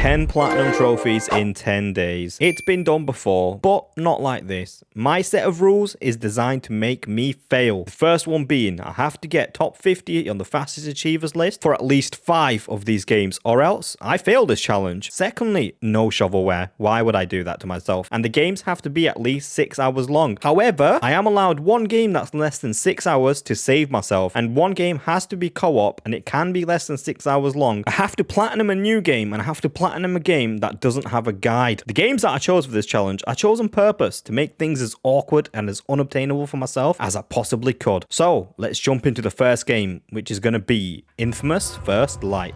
10 platinum trophies in 10 days. It's been done before, but not like this. My set of rules is designed to make me fail. The first one being, I have to get top 50 on the fastest achievers list for at least 5 of these games, or else I fail this challenge. Secondly, no shovelware. Why would I do that to myself? And the games have to be at least 6 hours long. However, I am allowed one game that's less than 6 hours to save myself, and one game has to be co-op, and it can be less than 6 hours long. I have to platinum a new game, and I have to platinum a game that doesn't have a guide. The games that I chose for this challenge, I chose on purpose to make things as awkward and as unobtainable for myself as I possibly could. So let's jump into the first game, which is going to be Infamous First Light.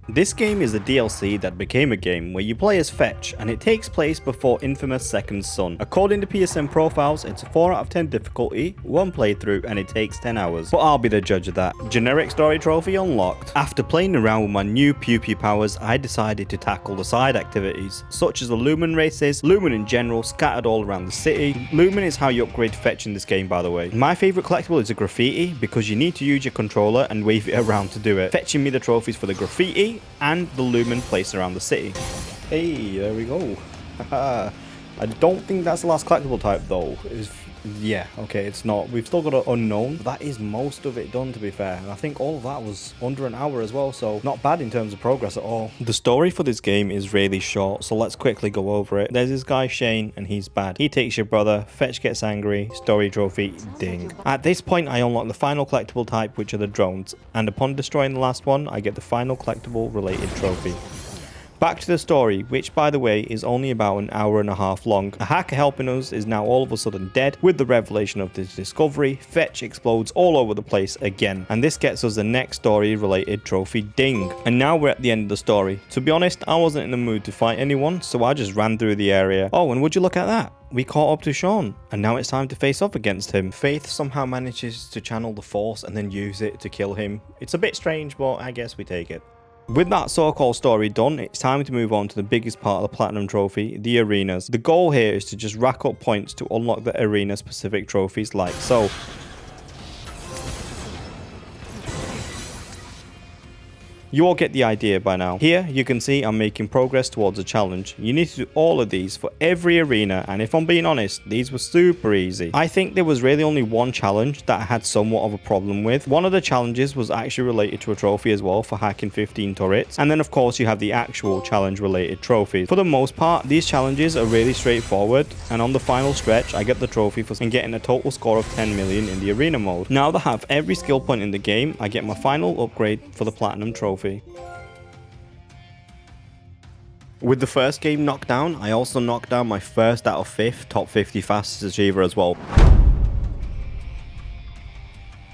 This game is a DLC that became a game where you play as Fetch, and it takes place before Infamous Second Son. According to PSN Profiles, it's a 4 out of 10 difficulty, 1 playthrough, and it takes 10 hours. But I'll be the judge of that. Generic story trophy unlocked. After playing around with my new Pew Pew powers, I decided to tackle the side activities, such as the Lumen races, Lumen in general, scattered all around the city. Lumen is how you upgrade Fetch in this game, by the way. My favourite collectible is a graffiti, because you need to use your controller and wave it around to do it, fetching me the trophies for the graffiti and the Lumen placed around the city. Hey, there we go. I don't think that's the last collectible type though. Yeah, okay, it's not. We've still got an unknown. That is most of it done, to be fair. And I think all of that was under an hour as well, so not bad in terms of progress at all. The story for this game is really short, so let's quickly go over it. There's this guy, Shane, and he's bad. He takes your brother, Fetch gets angry, story trophy, ding. At this point, I unlock the final collectible type, which are the drones, and upon destroying the last one, I get the final collectible related trophy. Back to the story, which by the way is only about an hour and a half long. A hacker helping us is now all of a sudden dead. With the revelation of this discovery, Fetch explodes all over the place again, and this gets us the next story related trophy, ding. And now we're at the end of the story. To be honest, I wasn't in the mood to fight anyone, so I just ran through the area. Oh, and would you look at that? We caught up to Sean, and now it's time to face off against him. Faith somehow manages to channel the Force and then use it to kill him. It's a bit strange, but I guess we take it. With that so-called story done, it's time to move on to the biggest part of the Platinum Trophy, the arenas. The goal here is to just rack up points to unlock the arena-specific trophies like so. You all get the idea by now. Here, you can see I'm making progress towards a challenge. You need to do all of these for every arena, and if I'm being honest, these were super easy. I think there was really only one challenge that I had somewhat of a problem with. One of the challenges was actually related to a trophy as well for hacking 15 turrets, and then of course you have the actual challenge related trophies. For the most part, these challenges are really straightforward, and on the final stretch, I get the trophy for getting a total score of 10 million in the arena mode. Now that I have every skill point in the game, I get my final upgrade for the Platinum Trophy. With the first game knocked down, I also knocked down my first out of 5th top 50 fastest achiever as well.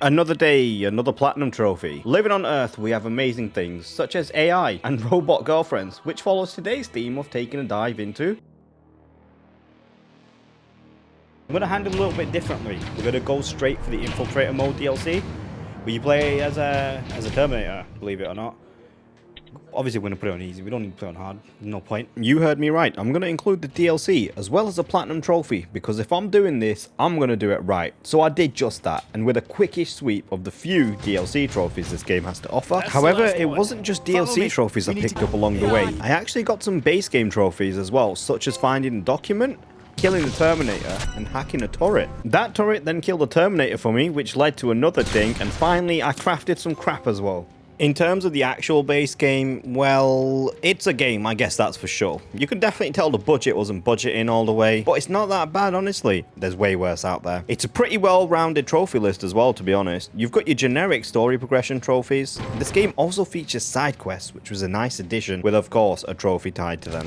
Another day, another platinum trophy. Living on Earth, we have amazing things, such as AI and robot girlfriends, which follows today's theme of taking a dive into. I'm going to handle it a little bit differently. We're going to go straight for the Infiltrator mode DLC, where you play as a Terminator, believe it or not. Obviously, we're going to put it on easy. We don't need to put it on hard. No point. You heard me right. I'm going to include the DLC as well as a platinum trophy, because if I'm doing this, I'm going to do it right. So I did just that, and with a quickish sweep of the few DLC trophies this game has to offer. However, it wasn't just DLC trophies I picked up along the way. I actually got some base game trophies as well, such as finding a document, killing the Terminator, and hacking a turret. That turret then killed the Terminator for me, which led to another ding, and finally I crafted some crap as well. In terms of the actual base game, well, it's a game, I guess that's for sure. You can definitely tell the budget wasn't budgeting all the way, but it's not that bad, honestly. There's way worse out there. It's a pretty well-rounded trophy list as well, to be honest. You've got your generic story progression trophies. This game also features side quests, which was a nice addition, with of course a trophy tied to them.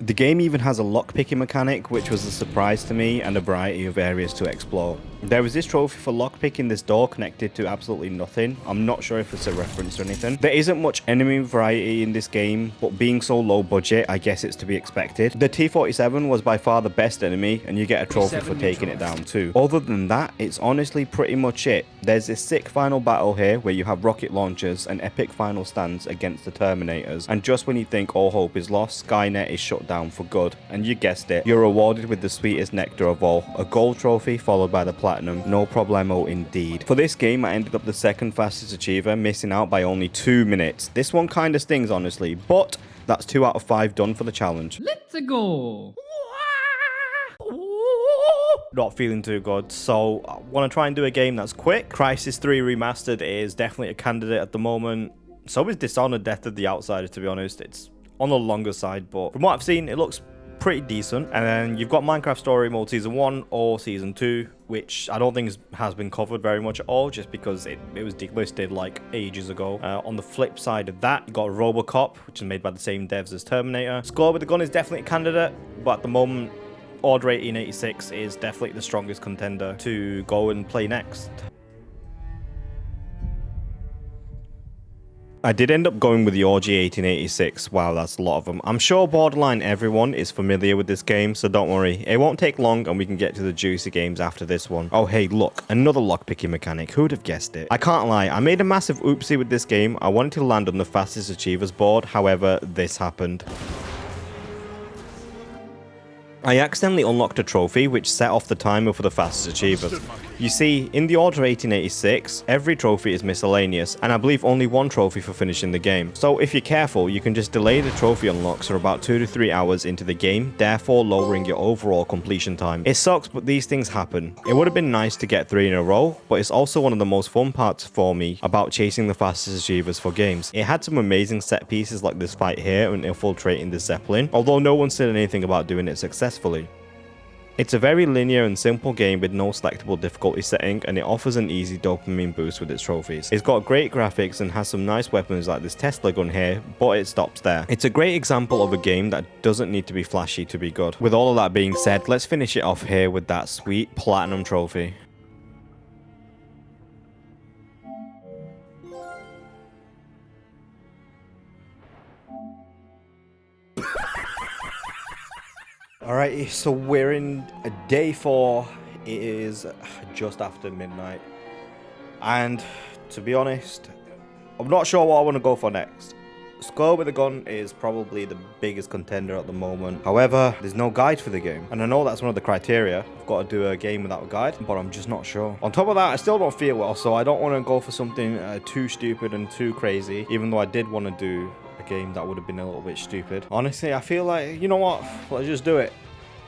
The game even has a lockpicking mechanic, which was a surprise to me, and a variety of areas to explore. There was this trophy for lockpicking this door connected to absolutely nothing. I'm not sure if it's a reference to anything. There isn't much enemy variety in this game, but being so low budget, I guess it's to be expected. The T-47 was by far the best enemy, and you get a trophy for taking it down too. Other than that, it's honestly pretty much it. There's this sick final battle here where you have rocket launchers and epic final stands against the Terminators, and just when you think all hope is lost, Skynet is shut down for good, and you guessed it, you're rewarded with the sweetest nectar of all, a gold trophy followed by the platinum platinum. No problemo indeed. For this game, I ended up the second fastest achiever, missing out by only 2 minutes. This one kind of stings, honestly, but that's 2 out of 5 done for the challenge. Let's go. Not feeling too good, so I want to try and do a game that's quick. Crysis 3 Remastered is definitely a candidate at the moment. So is Dishonored Death of the Outsider, to be honest. It's on the longer side, but from what I've seen, it looks pretty decent. And then you've got Minecraft Story Mode Season 1 or Season 2, which I don't think has been covered very much at all, just because it was delisted like ages ago. On the flip side of that, you got Robocop, which is made by the same devs as Terminator. Squeal With A Gun is definitely a candidate, but at the moment, Order 1886 is definitely the strongest contender to go and play next. I did end up going with the Orgy 1886. Wow, that's a lot of them. I'm sure borderline everyone is familiar with this game, so don't worry. It won't take long and we can get to the juicy games after this one. Oh, hey, look, another lockpicking mechanic. Who'd have guessed it? I can't lie, I made a massive oopsie with this game. I wanted to land on the fastest achievers board, however, this happened. I accidentally unlocked a trophy which set off the timer for the fastest achievers. You see, in the Order 1886, every trophy is miscellaneous, and I believe only one trophy for finishing the game. So if you're careful, you can just delay the trophy unlocks for about 2 to 3 hours into the game, therefore lowering your overall completion time. It sucks, but these things happen. It would have been nice to get 3 in a row, but it's also one of the most fun parts for me about chasing the fastest achievers for games. It had some amazing set pieces like this fight here and infiltrating the Zeppelin, although no one said anything about doing it successfully. It's a very linear and simple game with no selectable difficulty setting, and it offers an easy dopamine boost with its trophies. It's got great graphics and has some nice weapons like this Tesla gun here, but it stops there. It's a great example of a game that doesn't need to be flashy to be good. With all of that being said, let's finish it off here with that sweet platinum trophy. Alright, so we're in day 4. It is just after midnight. And to be honest, I'm not sure what I want to go for next. Squeal With A Gun is probably the biggest contender at the moment. However, there's no guide for the game. And I know that's one of the criteria. I've got to do a game without a guide, but I'm just not sure. On top of that, I still don't feel well, so I don't want to go for something too stupid and too crazy, even though I did want to do a game that would have been a little bit stupid. Honestly, I feel like, you know what? Let's just do it.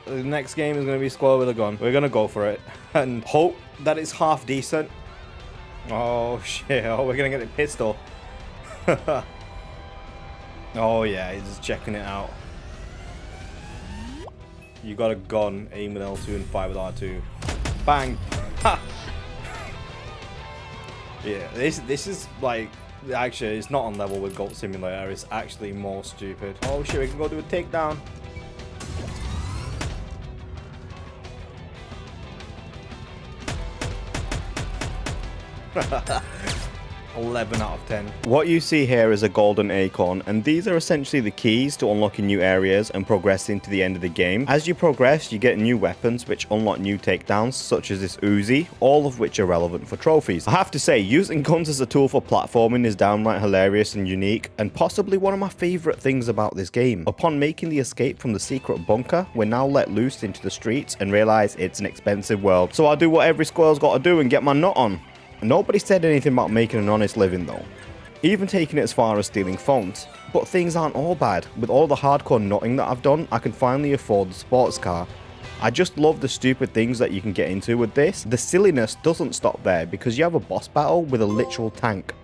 The next game is going to be Squeal With A Gun. We're going to go for it and hope that it's half decent. Oh, shit. Oh, we're going to get the pistol. Oh, yeah. He's just checking it out. You got a gun. Aim with L2 and fire with R2. Bang. Ha! Yeah, this is like... Actually, it's not on level with Goat Simulator. It's actually more stupid. Oh, shit. We can go do a takedown. 11 out of 10. What you see here is a golden acorn, and these are essentially the keys to unlocking new areas and progressing to the end of the game. As you progress, you get new weapons which unlock new takedowns, such as this Uzi, all of which are relevant for trophies. I have to say, using guns as a tool for platforming is downright hilarious and unique, and possibly one of my favorite things about this game. Upon making the escape from the secret bunker, we're now let loose into the streets and realize it's an expensive world. So I'll do what every squirrel's got to do and get my nut on. Nobody said anything about making an honest living though, even taking it as far as stealing phones. But things aren't all bad. With all the hardcore nutting that I've done, I can finally afford the sports car. I just love the stupid things that you can get into with this. The silliness doesn't stop there because you have a boss battle with a literal tank.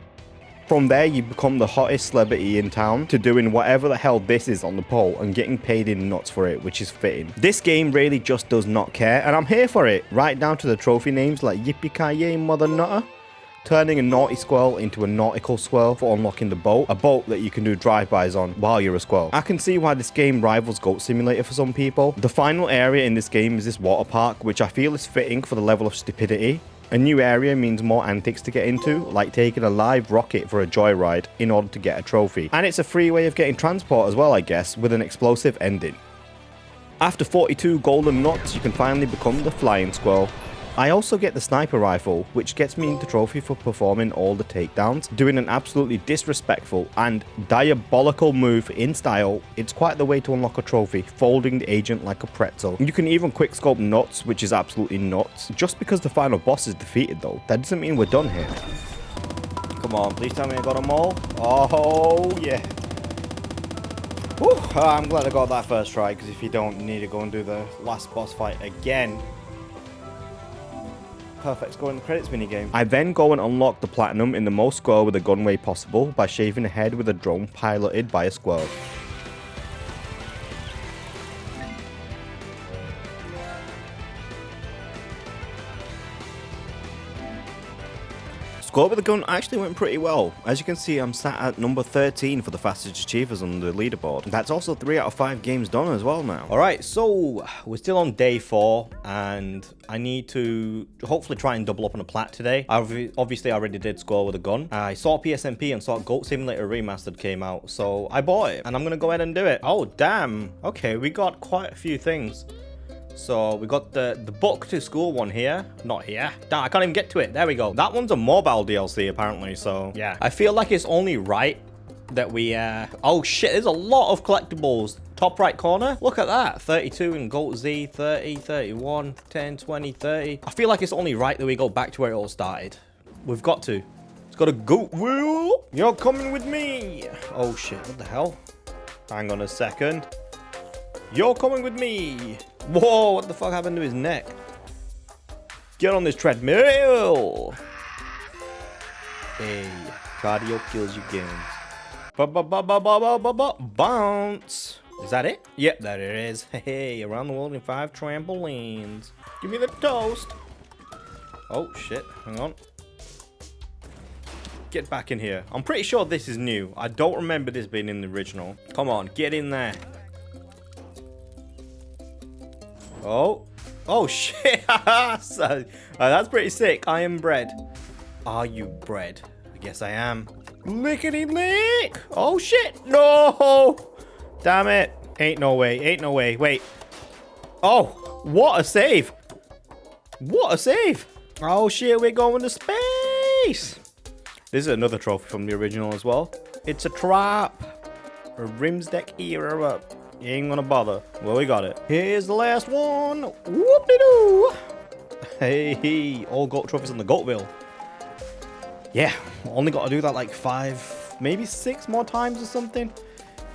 From there, you become the hottest celebrity in town to doing whatever the hell this is on the pole and getting paid in nuts for it, which is fitting. This game really just does not care, and I'm here for it, right down to the trophy names like Yippee-ki-yay Mother Nutter, turning a naughty squirrel into a nautical squirrel for unlocking the boat, a boat that you can do drive-bys on while you're a squirrel. I can see why this game rivals Goat Simulator for some people. The final area in this game is this water park, which I feel is fitting for the level of stupidity. A new area means more antics to get into, like taking a live rocket for a joyride in order to get a trophy. And it's a free way of getting transport as well, I guess, with an explosive ending. After 42 golden nuts, you can finally become the flying squirrel. I also get the sniper rifle, which gets me the trophy for performing all the takedowns, doing an absolutely disrespectful and diabolical move in style. It's quite the way to unlock a trophy, folding the agent like a pretzel. You can even quickscope nuts, which is absolutely nuts. Just because the final boss is defeated though, that doesn't mean we're done here. Come on, please tell me I got them all. Oh yeah. Whew, I'm glad I got that first try, because if you don't, you need to go and do the last boss fight again. Perfect score in the credits minigame. I then go and unlock the platinum in the most Squeal with a Gun way possible by shaving a head with a drone piloted by a squirrel. Squeal with a Gun actually went pretty well. As you can see, I'm sat at number 13 for the fastest achievers on the leaderboard. That's also 3 out of 5 games done as well now. Alright, so we're still on day 4, and I need to hopefully try and double up on a plat today. Obviously, I already did Squeal with a Gun. I saw PSNP and saw Goat Simulator Remastered came out, so I bought it, and I'm going to go ahead and do it. Oh, damn. Okay, we got quite a few things. So we got the book to school one here. Not here. Damn, I can't even get to it. There we go. That one's a mobile DLC apparently. So yeah, I feel like it's only right that we oh shit, there's a lot of collectibles. Top right corner, look at that. 32 in Goat Z, 30, 31, 10, 20, 30. I feel like it's only right that we go back to where it all started. We've got to. It's got a goat wheel. You're coming with me. Oh shit, what the hell? Hang on a second. You're coming with me. Whoa, what the fuck happened to his neck? Get on this treadmill. Hey, cardio kills you games. Bounce. Is that it? Yep, that it is. Hey, around the world in 5 trampolines. Give me the toast. Oh, shit. Hang on. Get back in here. I'm pretty sure this is new. I don't remember this being in the original. Come on, get in there. Oh. Oh, shit. So, that's pretty sick. I am bread. Are you bread? I guess I am. Lickety lick. Oh, shit. No. Damn it. Ain't no way. Ain't no way. Wait. Oh, what a save. What a save. Oh, shit. We're going to space. This is another trophy from the original as well. It's a trap. A rims deck era, but you ain't gonna bother. Well, we got it. Here's the last one. Whoop-de-doo. Hey, all goat trophies on the goat wheel. Yeah, only got to do that like 5, maybe 6 more times or something.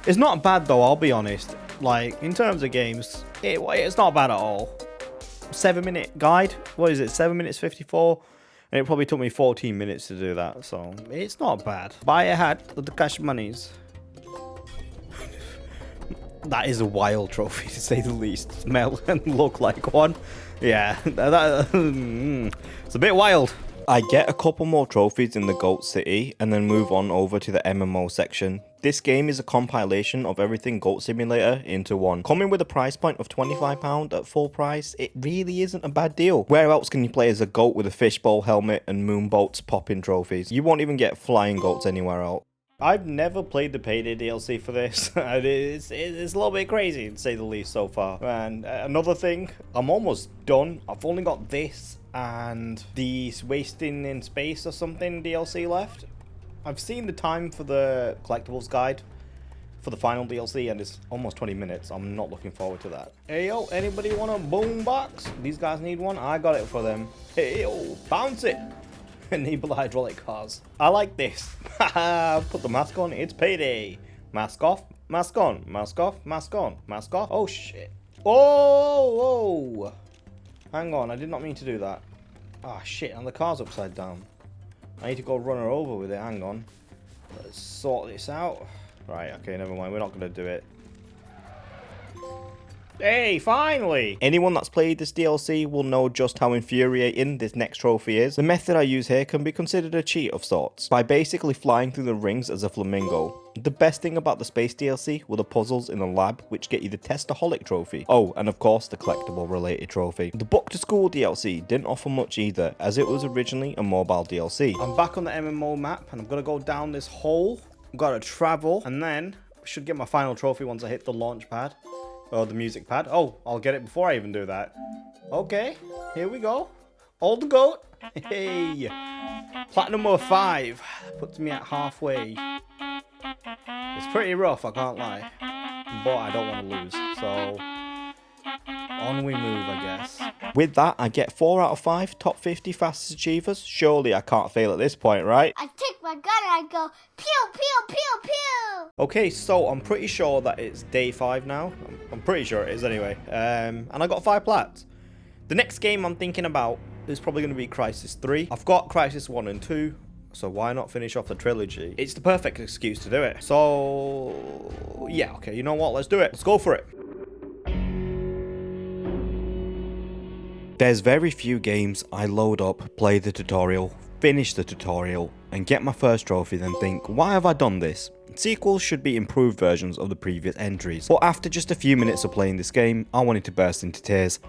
It's not bad though, I'll be honest. Like, in terms of games, it's not bad at all. 7-minute guide. What is it? 7 minutes 54. And it probably took me 14 minutes to do that. So, it's not bad. Buy a hat with the cash monies. That is a wild trophy, to say the least. Smell and look like one. Yeah, it's a bit wild. I get a couple more trophies in the Goat City and then move on over to the MMO section. This game is a compilation of everything Goat Simulator into one. Coming with a price point of £25 at full price, it really isn't a bad deal. Where else can you play as a goat with a fishbowl helmet and moonboats popping trophies? You won't even get flying goats anywhere else. I've never played the payday DLC for this. It's a little bit crazy, to say the least, so far. And another thing, I'm almost done. I've only got this and the Wasting in Space or something DLC left. I've seen the time for the collectibles guide for the final DLC, and it's almost 20 minutes. I'm not looking forward to that. Hey, yo, anybody want a boombox? These guys need one? I got it for them. Hey, yo, bounce it. Enable hydraulic cars. I like this. Put the mask on. It's payday. Mask off. Mask on. Mask off. Mask on. Mask off. Oh, shit. Oh, whoa. Hang on. I did not mean to do that. Ah, shit. And the car's upside down. I need to go run her over with it. Hang on. Let's sort this out. Right. Okay, never mind. We're not going to do it. Hey, finally! Anyone that's played this DLC will know just how infuriating this next trophy is. The method I use here can be considered a cheat of sorts, by basically flying through the rings as a flamingo. The best thing about the space DLC were the puzzles in the lab, which get you the Testaholic trophy. Oh, and of course the collectible related trophy. The Book to School DLC didn't offer much either, as it was originally a mobile DLC. I'm back on the MMO map, and I'm gonna go down this hole. I've gotta travel, and then I should get my final trophy once I hit the launch pad. Or the music pad. Oh, I'll get it before I even do that. Okay, here we go. Hold the goat. Hey. Platinum number 5. Puts me at halfway. It's pretty rough, I can't lie. But I don't want to lose. So, on we move, I guess. With that, I get 4 out of 5 top 50 fastest achievers. Surely I can't fail at this point, right? I take my gun and I go pew, pew, pew, pew. Okay, so I'm pretty sure that it's day 5 now. I'm pretty sure it is anyway. And I got 5 plats. The next game I'm thinking about is probably going to be Crisis 3. I've got Crisis 1 and 2. So why not finish off the trilogy? It's the perfect excuse to do it. So, yeah, okay, you know what? Let's do it. Let's go for it. There's very few games I load up, play the tutorial, finish the tutorial, and get my first trophy, then think, why have I done this? Sequels should be improved versions of the previous entries. But after just a few minutes of playing this game, I wanted to burst into tears.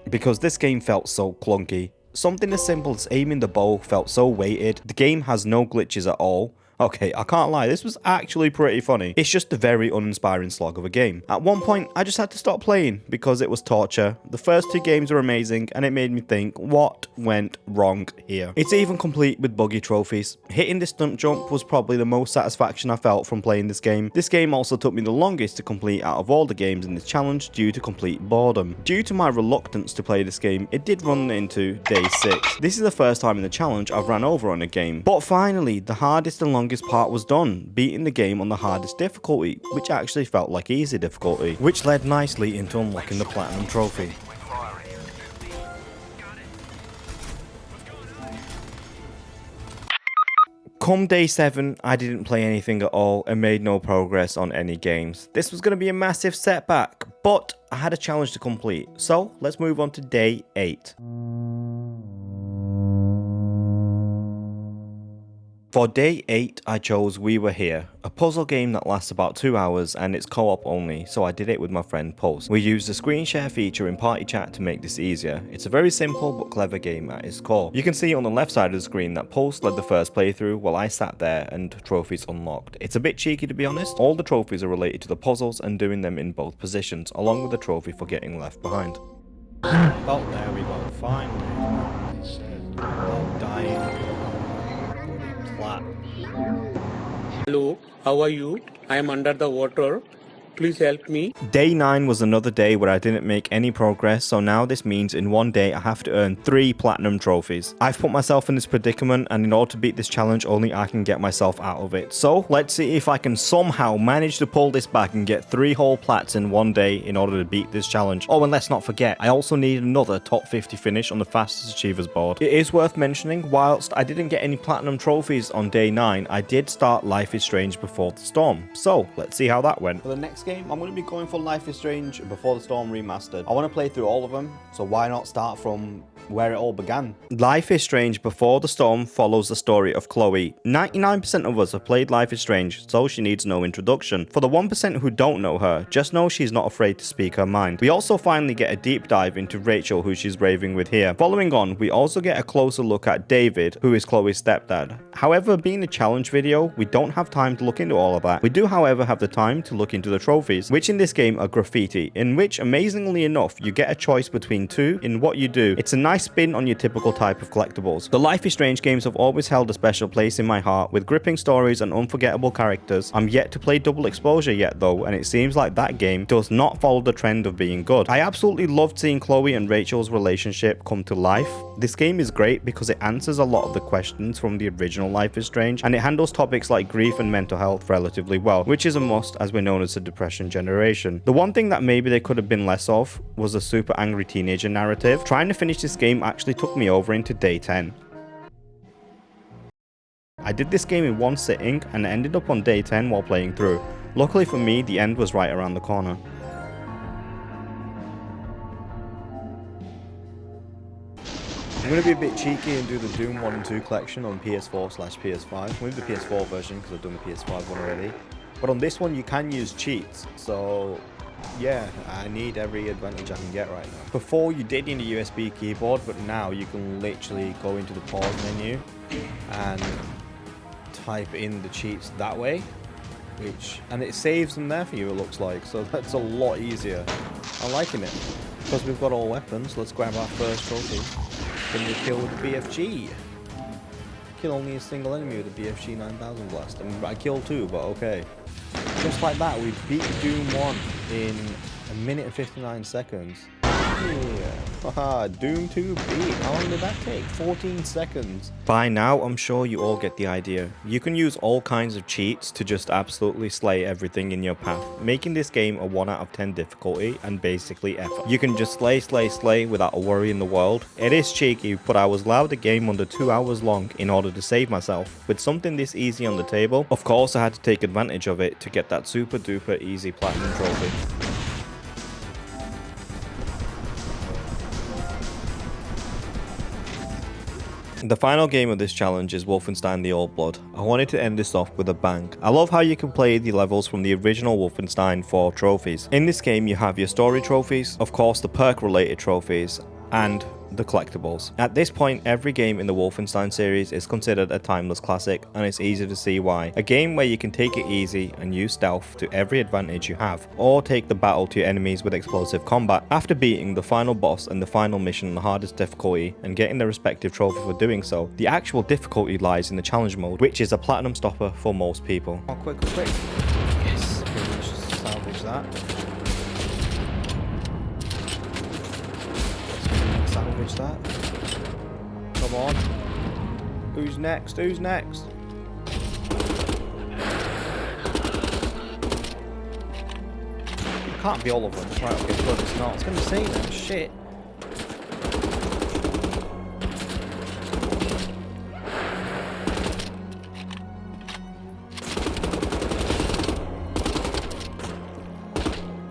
Because this game felt so clunky. Something as simple as aiming the bow felt so weighted. The game has no glitches at all. Okay, I can't lie, this was actually pretty funny. It's just a very uninspiring slog of a game. At one point, I just had to stop playing because it was torture. The first 2 games were amazing and it made me think, what went wrong here? It's even complete with buggy trophies. Hitting this stunt jump was probably the most satisfaction I felt from playing this game. This game also took me the longest to complete out of all the games in this challenge due to complete boredom. Due to my reluctance to play this game, it did run into day 6. This is the first time in the challenge I've ran over on a game. But finally, the hardest and longest part was done, beating the game on the hardest difficulty, which actually felt like easy difficulty, which led nicely into unlocking the platinum trophy. Come day 7, I didn't play anything at all and made no progress on any games. This was going to be a massive setback, but I had a challenge to complete, so let's move on to day 8. For day 8, I chose We Were Here, a puzzle game that lasts about 2 hours and it's co-op only, so I did it with my friend Pulse. We used the screen share feature in party chat to make this easier. It's a very simple but clever game at its core. You can see on the left side of the screen that Pulse led the first playthrough while I sat there and trophies unlocked. It's a bit cheeky to be honest. All the trophies are related to the puzzles and doing them in both positions, along with the trophy for getting left behind. Oh, there we go, finally. Oh, dying. Hello, how are you? I am under the water. Please help me. Day 9 was another day where I didn't make any progress, so now this means in one day I have to earn 3 platinum trophies. I've put myself in this predicament, and in order to beat this challenge, only I can get myself out of it. So let's see if I can somehow manage to pull this back and get 3 whole plats in one day in order to beat this challenge. Oh, and let's not forget, I also need another top 50 finish on the fastest achievers board. It is worth mentioning, whilst I didn't get any platinum trophies on day 9, I did start Life is Strange Before the Storm. So let's see how that went. For the next game, I'm going to be going for Life is Strange Before the Storm Remastered. I want to play through all of them, so why not start from where it all began? Life is Strange Before the Storm follows the story of Chloe. 99% of us have played Life is Strange, so she needs no introduction. For the 1% who don't know her, just know she's not afraid to speak her mind. We also finally get a deep dive into Rachel, who she's raving with here. Following on, we also get a closer look at David, who is Chloe's stepdad. However, being a challenge video, we don't have time to look into all of that. We do, however, have the time to look into the trophies, which in this game are graffiti, in which, amazingly enough, you get a choice between 2 in what you do. It's a nice spin on your typical type of collectibles. The Life is Strange games have always held a special place in my heart, with gripping stories and unforgettable characters. I'm yet to play Double Exposure yet though, and it seems like that game does not follow the trend of being good. I absolutely loved seeing Chloe and Rachel's relationship come to life. This game is great because it answers a lot of the questions from the original Life is Strange, and it handles topics like grief and mental health relatively well, which is a must as we're known as the depression generation. The one thing that maybe they could have been less of was a super angry teenager narrative. Trying to finish this game actually took me over into day 10. I did this game in one sitting and ended up on day 10 while playing through. Luckily for me, the end was right around the corner. I'm going to be a bit cheeky and do the Doom 1 and 2 collection on PS4/PS5. With the PS4 version because I've done the PS5 one already. But on this one you can use cheats, so yeah, I need every advantage I can get right now. Before you did need a USB keyboard, but now you can literally go into the pause menu and type in the cheats that way, and it saves them there for you, it looks like, so that's a lot easier. I'm liking it. Because we've got all weapons, let's grab our first trophy. Can you kill with the BFG? Kill only a single enemy with the BFG 9000 blast. I mean, I killed 2, but okay. Just like that, we beat Doom 1 in 1 minute and 59 seconds. Yeah. Haha, Doom 2 beat. How long did that take? 14 seconds. By now, I'm sure you all get the idea. You can use all kinds of cheats to just absolutely slay everything in your path, making this game a 1 out of 10 difficulty and basically effort. You can just slay without a worry in the world. It is cheeky, but I was allowed the game under 2 hours long in order to save myself. With something this easy on the table, of course I had to take advantage of it to get that super duper easy platinum trophy. The final game of this challenge is Wolfenstein The Old Blood. I wanted to end this off with a bang. I love how you can play the levels from the original Wolfenstein for trophies. In this game you have your story trophies, of course the perk related trophies, and the collectibles. At this point, every game in the Wolfenstein series is considered a timeless classic, and it's easy to see why. A game where you can take it easy and use stealth to every advantage you have, or take the battle to enemies with explosive combat. After beating the final boss and the final mission on the hardest difficulty and getting the respective trophy for doing so, the actual difficulty lies in the challenge mode, which is a platinum stopper for most people. Oh, quick. Yes, okay, let's just salvage that. Salvage that. Come on. Who's next? It can't be all of them. Right, okay, good, it's not. It's gonna say that. Shit.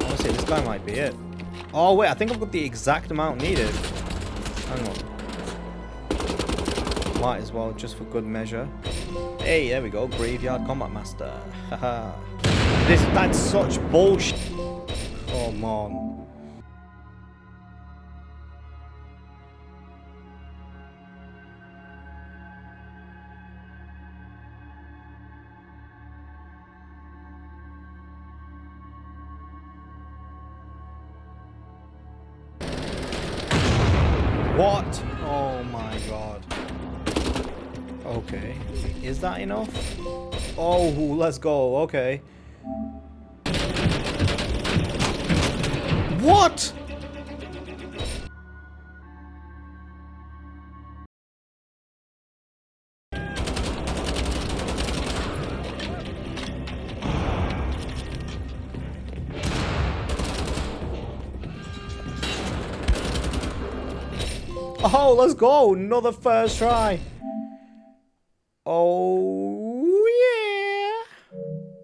Honestly, this guy might be it. Oh wait, I think I've got the exact amount needed. Hang on. Might as well, just for good measure. Hey, there we go. Graveyard Combat Master. Haha. That's such bullshit. Come on. What? Oh my god. Okay. Is that enough? Oh, let's go. Okay. What? Oh, let's go. Another first try. Oh,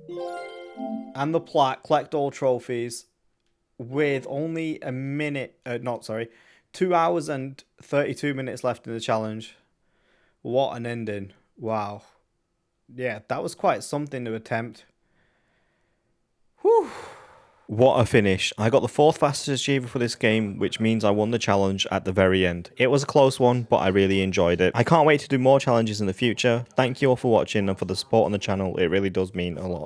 yeah. And the plaque. Collect all trophies. With only 2 hours and 32 minutes left in the challenge. What an ending. Wow. Yeah, that was quite something to attempt. Whew. What a finish. I got the 4th fastest achiever for this game, which means I won the challenge at the very end. It was a close one, but I really enjoyed it. I can't wait to do more challenges in the future. Thank you all for watching and for the support on the channel. It really does mean a lot.